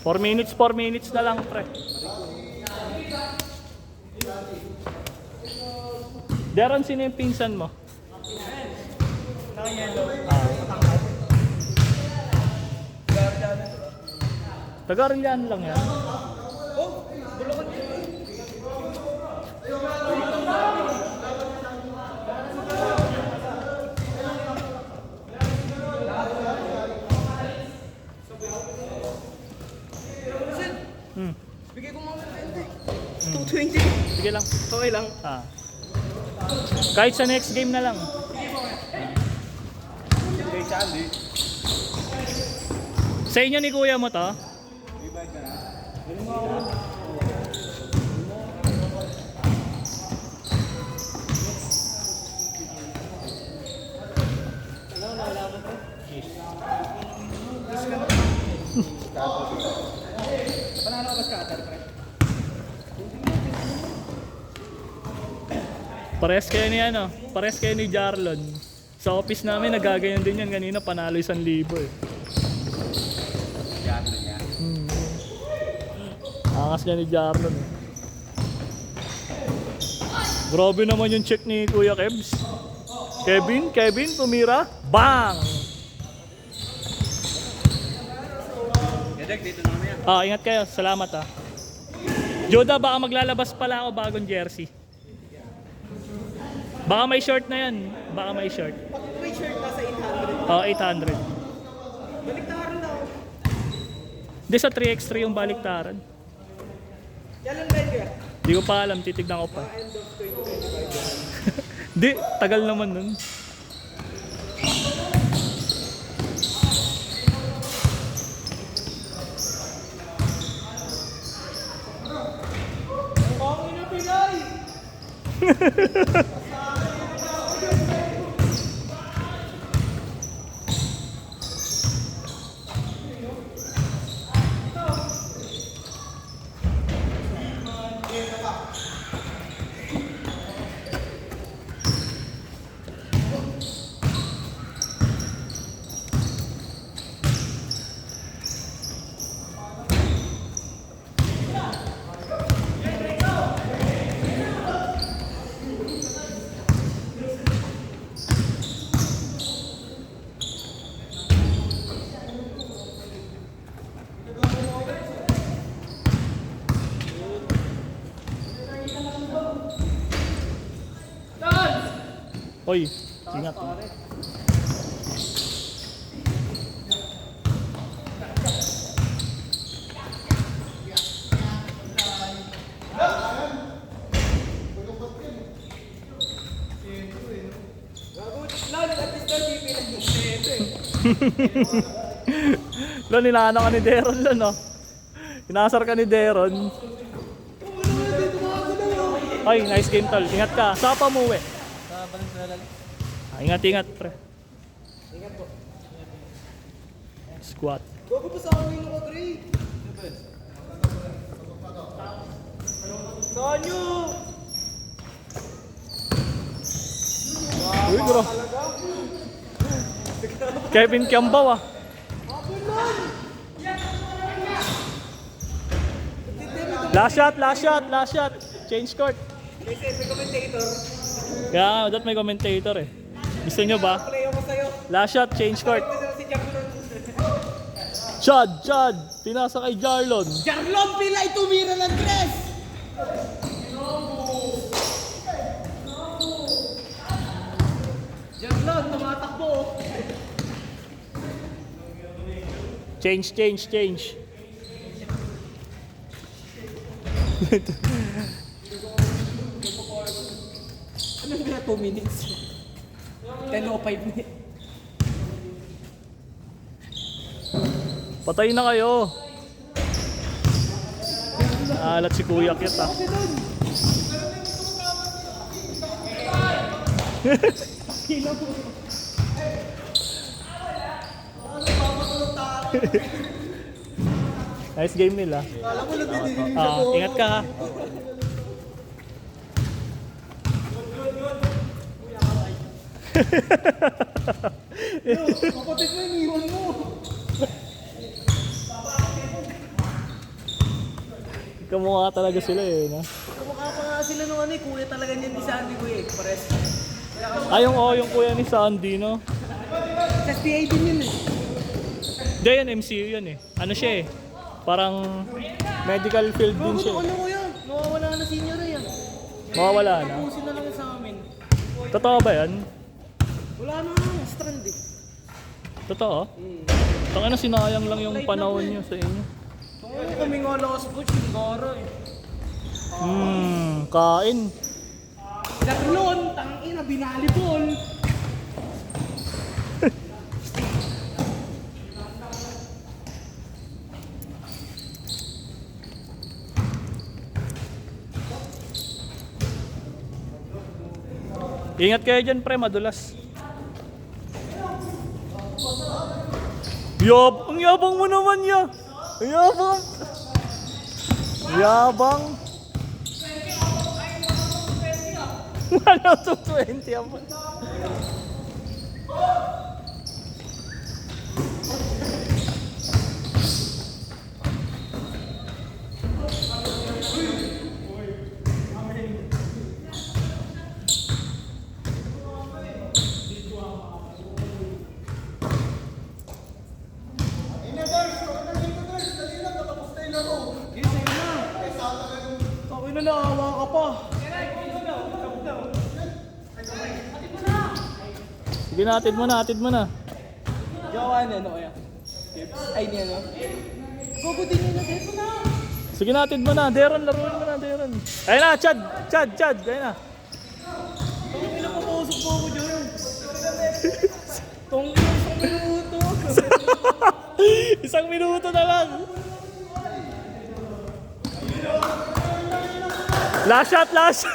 4 minutes na lang, pre. Deron, sino yung pinsan mo? Taga-Arellano lang yan. Bigay ko mga 220. Sige lang. Okay lang. Kahit sa next game na lang. Kay Sandy. Sa inyo ni kuya mo to? Panalo ka ba scatter, pre? Pares kayo ni ano? Pares kayo ni Jarlon. Sa office namin nagaganyan din yan kanina, panalo 1,000 eh. Jarlon yan. Angas niya ni Jarlon. Grabe naman yung check ni Kuya Kebs. Kevin, tumira. Bang! Dedek, dito na naman yan. Ingat kayo. Salamat Joda, baka maglalabas pala ako bagong jersey. Baka may short na yan. Baka may short. May shirt na sa 800. 800. Baliktaran daw. Hindi, sa 3x3 yung baliktaran. Kailan ba yun? Hindi ko pa alam, titignan ko pa. End of 2025. Hindi, tagal naman nun. Ang ina Pinay! Oy, ingat. Lalo at least daw di pinag-6 Lo, ninaano ka ni Deron lo, no? Inasar ka ni Deron. Ay, nice game tol. Ingat ka. Saan pa umuwi? Sa Valenzuela. Ingat, pre. Ingat po. Squat. Bago pa sa akin yung Dre. Saan nyo? Uy, bro. Kevin Kiambaw Last shot. Change court. May commentator. Kaya, dapat may commentator eh. Gusto nyo ba? Play ako sa'yo. Last shot, change court. Si Jarlon. Chad! Pinasa kay Jarlon. Jarlon Pilay tumira ng tres! Jarlon, tumatakbo. Change. Anong na 2 minutes? 10:05 minutes. Patay na kayo. Alat si Kuya Kit Nice game nila. Alam mo, nabibigil ako. Ingat ka ha. Kapatid mo, iniwan mo. Kamukha talaga sila eh, no? Kumukha pa nga sila nung ano eh, kuya talaga niyan ni Sandy ko eh, pares. Yung kuya ni Sandy, no? Sa SPA din yun eh. Hindi, yan MCU yan eh. Ano siya eh? Parang medical field din siya. Ano ko yan? Nawawala na senior na yan. Mawawala na. Tapusin na lang sa amin. Totoo ba yan? Wala na strand eh. Totoo? Tangina, sinayang lang yung panahon niyo sa inyo. Ano kami nga last coach, siguro eh. Kain. Laklon, tangina, binalibol. Ingat kayo dyan, pre, madulas. Ang yabang mo naman ya. Ang yabang. Yabang. Ano to 20 ako? Tawin na naawa ka pa. Sige na, atid mo na. Gawa na ano kaya? Ay niya no? Gogo din yun na dito na. Sige na, atid mo na. Deron, laruin mo na, Deron. Ayun na, Chad. Ayun na. Ang pinapapusok mo ako dyan. Tong isang minuto. Isang minuto na lang. Last shot. Last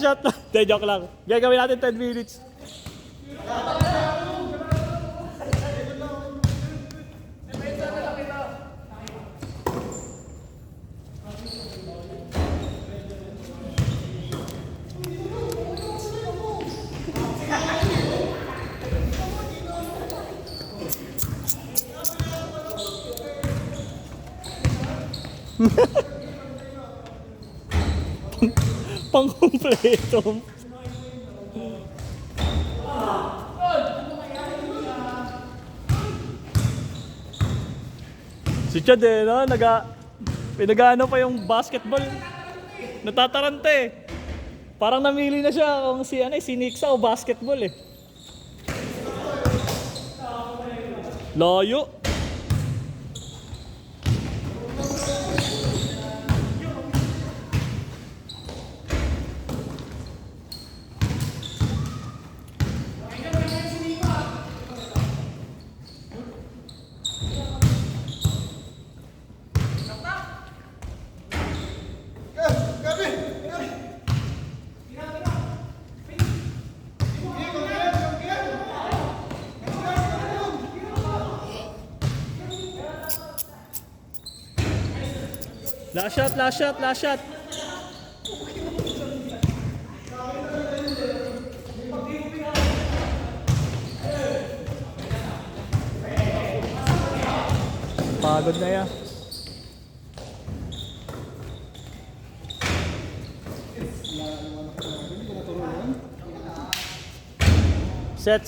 shot. Hindi, joke lang. Gagawin natin 10 minutes. Pang-kumpleto. Si Chad eh, no? Pinag-ano pa yung basketball. Natataranta eh. Parang namili na siya kung si Nixa o basketball eh. Layo. Last shot. Pagod na yan. Set.